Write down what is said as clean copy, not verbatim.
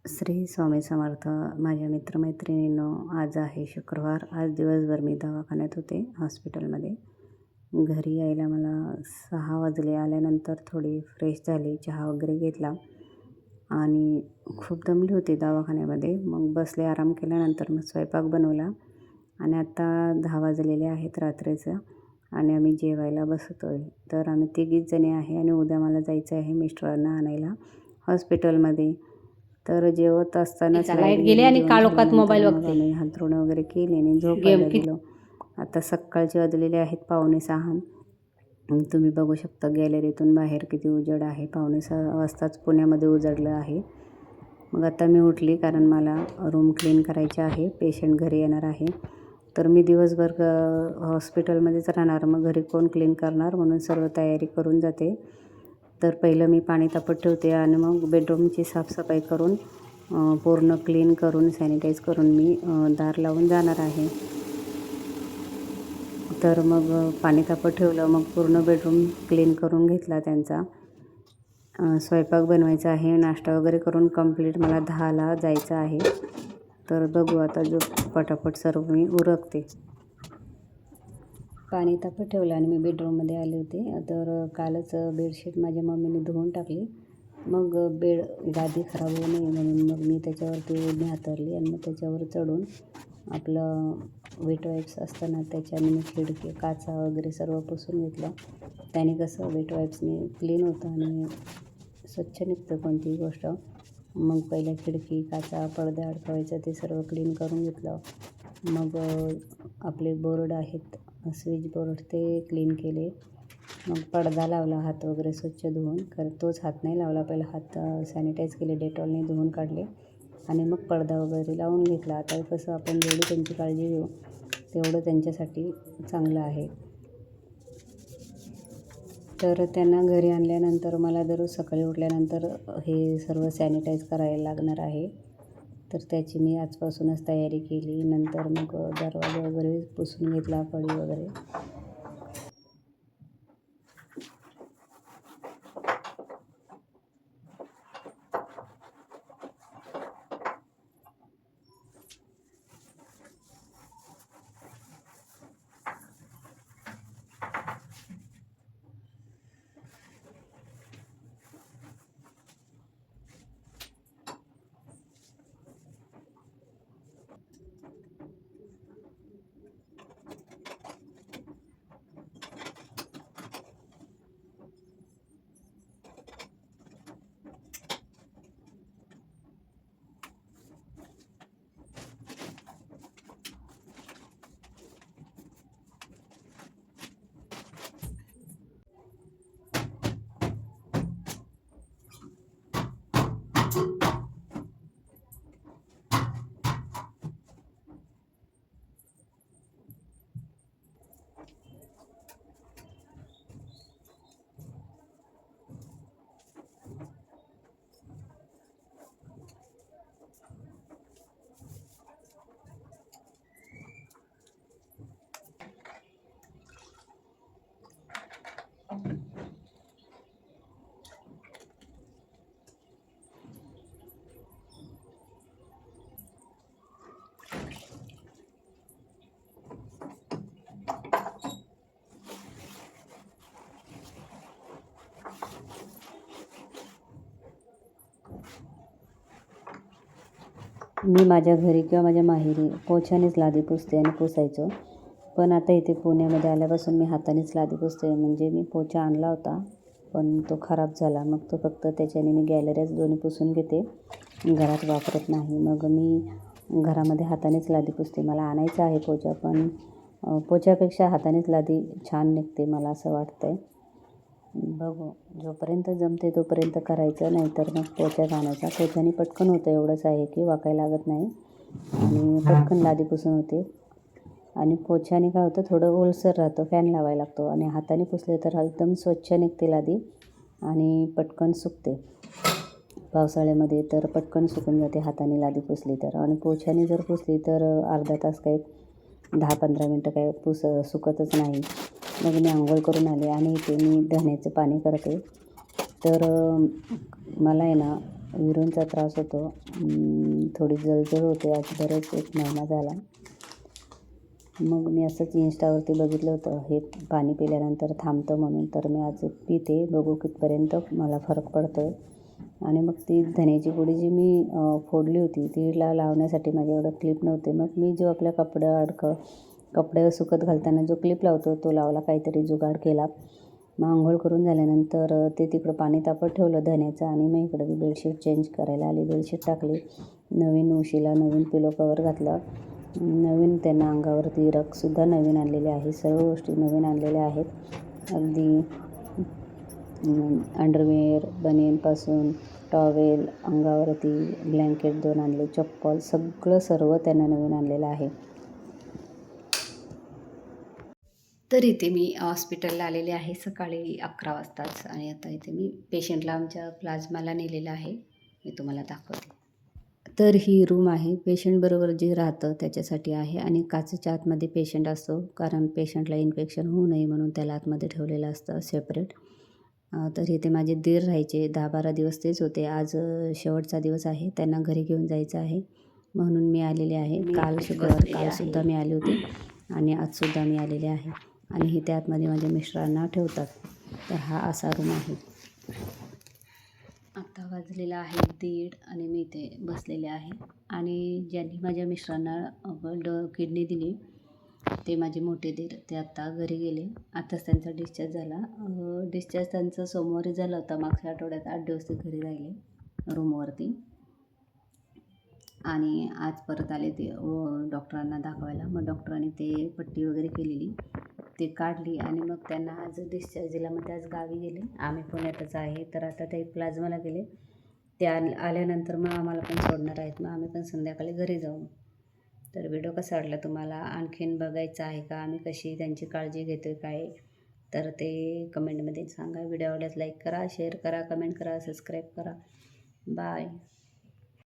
श्री स्वामी समर्थ. माझ्या मित्रमैत्रिणींनो, आज आहे शुक्रवार. आज दिवसभर मी दवाखान्यात होते, हॉस्पिटलमध्ये. घरी यायला मला 6 वाजले. आल्यानंतर थोडी फ्रेश झाली, चहा वगैरे घेतला आणि खूप दमली होती दवाखान्यामध्ये. मग बसले, आराम केल्यानंतर मग स्वयंपाक बनवला आणि आत्ता 10 वाजलेले आहेत रात्रीचं आणि आम्ही जेवायला बसतो आहे. तर आम्ही तिघीच जणी आहे आणि उद्या मला जायचं आहे मिस्टरांना आणायला हॉस्पिटलमध्ये. तर जेवत असतानाच लाईट गेली आणि काळोखात मोबाईल मग आम्ही हातरुणं वगैरे केली आणि झोपायला गेलो. आता सकाळचे वाजलेले आहेत 5:45. तुम्ही बघू शकता गॅलरीतून बाहेर किती उजेड आहे. 5:45 वाजताच पुण्यामध्ये उजडलं आहे. मग आता मी उठली कारण मला रूम क्लीन करायची आहे. पेशंट घरी येणार आहे. तर मी दिवसभर हॉस्पिटलमध्येच राहणार. मग घरी कोण क्लीन करणार म्हणून सर्व तयारी करून जाते. तर पहिलं मी पाणी तापत ठेवते आणि मग बेडरूमची साफसफाई करून पूर्ण क्लीन करून सॅनिटाईज करून मी दार लावून जाणार आहे. तर मग पाणी तापत ठेवलं, मग पूर्ण बेडरूम क्लीन करून घेतला त्यांचा. स्वयंपाक बनवायचा आहे. नाश्ता वगैरे करून कंप्लीट मला 10ला जायचं आहे. तर बघू आता जो पटापट सर्व मी उरकते. पाणी तापत ठेवलं आणि मी बेडरूममध्ये आले होते. तर कालच बेडशीट माझ्या मम्मीने धुवून टाकली. मग गादी खराब होऊ नये म्हणून मग मी त्याच्यावरती ओढणी हातरली आणि मग त्याच्यावर चढून आपलं वेट वाईप्स असताना त्याच्याने मी खिडकी काचा वगैरे सर्व पुसून घेतलं. त्याने कसं वेट वाईप्सने क्लीन होतं आणि स्वच्छ निघतं कोणतीही गोष्ट. मग पहिल्या खिडकी काचा पडदे अडकवायचं ते सर्व क्लीन करून घेतलं. मग आपले बोर्ड आहेत स्विच बोर्ड ते क्लीन केले. मग पडदा लावला हात वगैरे स्वच्छ धुवून. कारण तोच हात नाही लावला, पहिला हात सॅनिटाईज केले, डेटॉलने धुवून काढले आणि मग पडदा वगैरे लावून घेतला. आता कसं आपण जेवढी त्यांची काळजी घेऊ तेवढं त्यांच्यासाठी चांगलं आहे. तर त्यांना घरी आणल्यानंतर मला दररोज सकाळी उठल्यानंतर हे सर्व सॅनिटाईज करायला लागणार आहे. तर त्याची मी आजपासूनच तयारी केली. नंतर मग दरवाजा वगैरे पुसून घेतला, कडी वगैरे. मी माझ्या घरी किंवा माझ्या माहेरी पोछानेच लादी पुसते आणि पुसायचो. पण आता इथे पुण्यामध्ये आल्यापासून मी हातानेच लादी पुसते. म्हणजे मी पोछा आणला होता पण तो खराब झाला. मग तो फक्त त्याच्याने मी गॅलरीज दोन्ही पुसून घेते, घरात वापरत नाही. मग मी घरामध्ये हातानेच लादी पुसते. मला आणायचं आहे पोछा, पण पोछ्यापेक्षा हातानेच लादी छान निघते मला असं वाटतं आहे. बघू, जोपर्यंत जमते तोपर्यंत करायचं, नाहीतर मग पोछाच आणायचा. पोछाने पटकन होतं, एवढंच आहे की वाकायला लागत नाही आणि पटकन लादी पुसून होते. आणि पोछाने काय होतं, थोडं ओलसर राहतं, फॅन लावायला लागतो. आणि हाताने पुसले तर एकदम स्वच्छ निघते लादी आणि पटकन सुकते. पावसाळ्यामध्ये तर पटकन सुकून जाते हाताने लादी पुसली तर. आणि पोछाने जर पुसली तर अर्धा तास काही 10-15 मिनटं काही सुकतच नाही. मग मी आंघोळ करून आले आणि इथे मी धण्याचं पाणी करते. तर मला आहे ना विरूंचा त्रास होतो. थोडी जळजळ होते. आज बरेच 1 महिना झाला. मग मी असंच इन्स्टावरती बघितलं होतं हे पाणी पिल्यानंतर थांबतं म्हणून. तर मी आज पिते, बघू कितपर्यंत मला फरक पडतो आहे. आणि मग ती धण्याची पुडी जी मी फोडली होती तिला लावण्यासाठी माझ्याकडं क्लिप नव्हते. मग मी जो आपल्या कपडे सुकत घालताना जो क्लिप लावतो तो लावला, काहीतरी जुगाड केला. मग आंघोळ करून झाल्यानंतर ते तिकडं पाणी तापत ठेवलं धण्याचं आणि मग इकडं मी बेडशीट चेंज करायला आली. बेडशीट टाकली, नवीन उशीला नवीन पिलो कवर घातलं, नवीन त्यांना अंगावरती रगसुद्धा नवीन आणलेले आहे. सर्व गोष्टी नवीन आणलेल्या आहेत. अगदी अंडरवेअर, बनियनपासून टॉवेल, अंगावरती ब्लँकेट 2 आणले, चप्पल, सर्व त्यांना नवीन आणलेलं आहे. तर इथे मी हॉस्पिटलला आलेले आहे सकाळी 11 वाजताच. आणि आता इथे मी पेशंटला आमच्या प्लाझ्माला नेलेलं आहे. मी तुम्हाला दाखवते. तर ही रूम आहे. पेशंटबरोबर जे राहतं त्याच्यासाठी आहे. आणि काचेच्या आतमध्ये पेशंट असतो, कारण पेशंटला इन्फेक्शन होऊ नये म्हणून त्याला आतमध्ये ठेवलेलं असतं सेपरेट. तर इथे माझे दीर राहायचे 10-12 दिवस तेच होते. आज शेवटचा दिवस आहे. त्यांना घरी घेऊन जायचं आहे म्हणून मी आलेले आहे. कालसुद्धा मी आले होते आणि आजसुद्धा मी आलेले आहे. आणि इथे आतमध्ये माझ्या मिस्टरांना ठेवतात. तर हा असा रूम आहे. आता वाजलेला आहे 1:30 आणि मी इथे बसलेले आहे. आणि ज्यांनी माझ्या मिस्टरांना किडनी दिली ते माझे मोठे दीर, ते आत्ता घरी गेले. आताच त्यांचा डिस्चार्ज झाला. डिस्चार्ज त्यांचा सोमवारी झाला होता. मागच्या आठवड्यात 8 दिवस ते घरी राहिले रूमवरती. आणि आज परत आले ते डॉक्टरांना दाखवायला. मग डॉक्टरांनी ते पट्टी वगैरे केलेली ते काढली आणि मग त्यांना आज डिस्चार्ज दिला. मग ते आज गावी गेले. आम्ही पुण्यातच आहे. तर आता ते प्लाझ्माला गेले. ते आल्यानंतर मग आम्हाला पण सोडणार आहेत. मग आम्ही पण संध्याकाळी घरी जाऊ. तर व्हिडिओ कसा वाटला तुम्हाला, आणखीन बघायचा आहे का, आम्ही कशी त्यांची काळजी घेतो आहे काय, तर ते कमेंटमध्ये सांगा. व्हिडिओ आवडल्यास लाईक करा, शेअर करा, कमेंट करा, सबस्क्राईब करा. बाय.